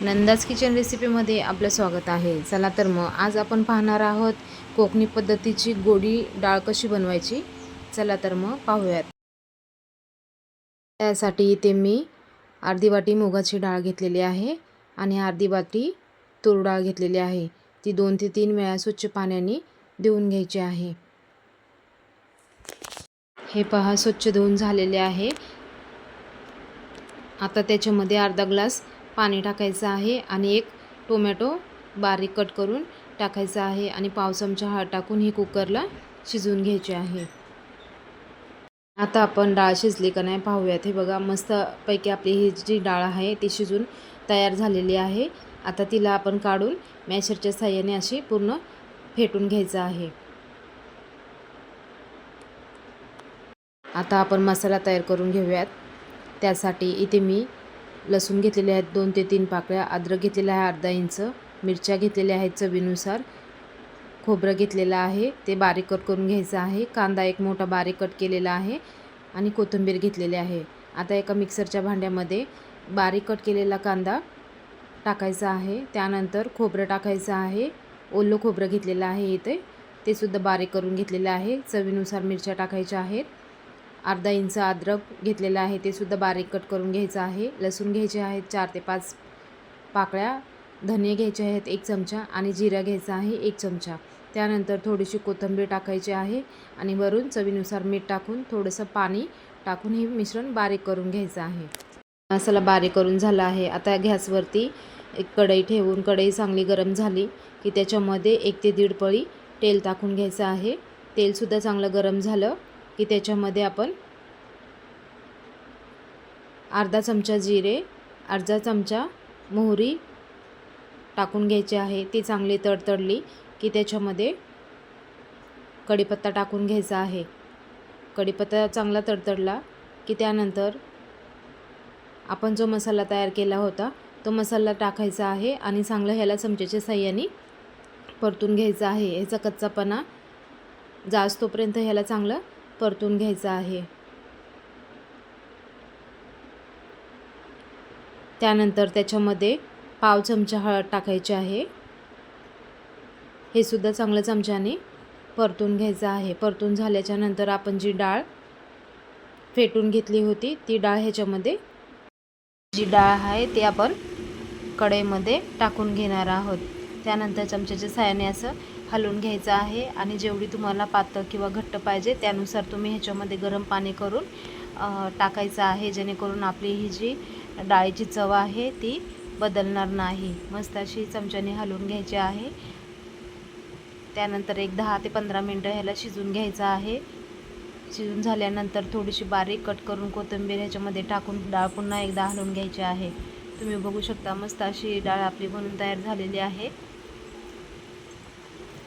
नंदाज kitchen रेसिपीमध्ये आपलं स्वागत आहे। चला तर मग आज आपण पाहणार आहोत कोकणी पद्धतीची गोडी डाळ कशी बनवायची। चला तर मग पाहूयात। त्यासाठी इथे मी अर्धी वाटी मुगाची डाळ घेतलेली आहे आणि अर्धी वाटी तूर डाळ घेतलेली आहे। ती 2 ते 3 वेळा स्वच्छ पाण्याने धुवून घ्यायची आहे। हे पहा स्वच्छ धुवून झालेले आहे। आता त्याच्यामध्ये अर्धा ग्लास पाणी टाकायचं आहे आणि एक टोमॅटो बारीक कट करून टाकायचा आहे आणि पाव चमचा हळद टाकून ही कुकरला शिजवून घ्यायची आहे। आता आपण डाळ शिजली का नाही पाहूयात। हे बघा मस्त पैकी आपली ही जी डाळ आहे ती शिजून तयार झालेली आहे। आता तिला आपण काढून मॅशरच्या साहाय्याने अशी पूर्ण फेटून घ्यायचं आहे। आता आपण मसाला तयार करून घेऊयात। त्यासाठी इथे मी लसूण घेतलेले आहेत 2 ते 3 पाकळ्या, अद्रक घेतलेला आहे अर्धा इंच, मिरच्या घेतलेल्या आहेत चवीनुसार, खोबरं घेतलेलं आहे ते बारीक कट करून घ्यायचं आहे, कांदा एक मोठा बारीक कट केलेला आहे आणि कोथिंबीर घेतलेली आहे। आता एका मिक्सरच्या भांड्यामध्ये बारीक कट केलेला कांदा टाकायचा आहे, त्यानंतर खोबरं टाकायचं आहे, ओलं खोबरं घेतलेलं आहे इथे ते सुद्धा बारीक करून घेतलेलं आहे, चवीनुसार मिरच्या टाकायच्या आहेत, अर्धा इंच अद्रक घेतलेला आहे ते सुद्धा बारीक कट करून घ्यायचं आहे, लसूण घ्यायचे आहेत 4 ते 5 पाकळ्या, धने घ्यायचे आहेत 1 चमचा आणि जिरा घ्यायचा आहे 1 चमचा। त्यानंतर थोडीशी कोथिंबीर टाकायची आहे आणि वरून चवीनुसार मीठ टाकून थोडंसं पाणी टाकून हे मिश्रण बारीक करून घ्यायचं आहे। मसाला बारीक करून झाला आहे। आता गॅसवरती एक कढई ठेवून कढई चांगली गरम झाली की त्याच्यामध्ये 1 ते 1.5 पळी तेल टाकून घ्यायचं आहे। तेलसुद्धा चांगलं गरम झालं की त्याच्यामध्ये आपण अर्धा चमचा जिरे, अर्धा चमचा मोहरी टाकून घ्यायची आहे। ती चांगली तडतडली की त्याच्यामध्ये कढीपत्ता टाकून घ्यायचा आहे। कढीपत्ता चांगला तडतडला की त्यानंतर आपण जो मसाला तयार केला होता तो मसाला टाकायचा आहे आणि चांगलं ह्याला चमच्याच्या साहाय्याने परतून घ्यायचा आहे। ह्याचा कच्चापणा जास्तोपर्यंत ह्याला चांगलं परतून घ्यायचं आहे। त्यानंतर त्याच्यामध्ये पाव चमचा हळद टाकायची आहे, हे सुद्धा चांगलं चमच्याने परतून घ्यायचं आहे। परतून झाल्याच्या नंतर आपण जी डाळ फेटून घेतली होती ती डाळ ह्याच्यामध्ये जी डाळ आहे ती आपण कढईमध्ये टाकून घेणार आहोत। त्यानंतर चमच्याच्या साहाय्याने असं हलवून घ्यायचं आहे आणि जेवढी तुम्हाला पातळ किंवा घट्ट पाहिजे त्यानुसार तुम्ही ह्याच्यामध्ये गरम पाणी करून टाकायचं आहे, जेणेकरून आपली ही जी डाळीची चव आहे ती बदलणार नाही। मस्त अशी चमच्याने हलवून घ्यायची आहे। त्यानंतर एक 10 ते 15 मिनटं ह्याला शिजून घ्यायचं आहे। शिजून झाल्यानंतर थोडीशी बारीक कट करून कोथिंबीर ह्याच्यामध्ये टाकून डाळ पुन्हा एकदा हलवून घ्यायची आहे। तुम्ही बघू शकता मस्त अशी डाळ आपली बनून तयार झालेली आहे।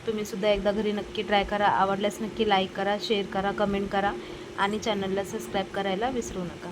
तुम्ही सुद्धा एकदा घरी नक्की ट्राय करा। आवडल्यास नक्की लाईक करा, शेअर करा, कमेंट करा आणि चॅनलला सबस्क्राईब करायला विसरू नका।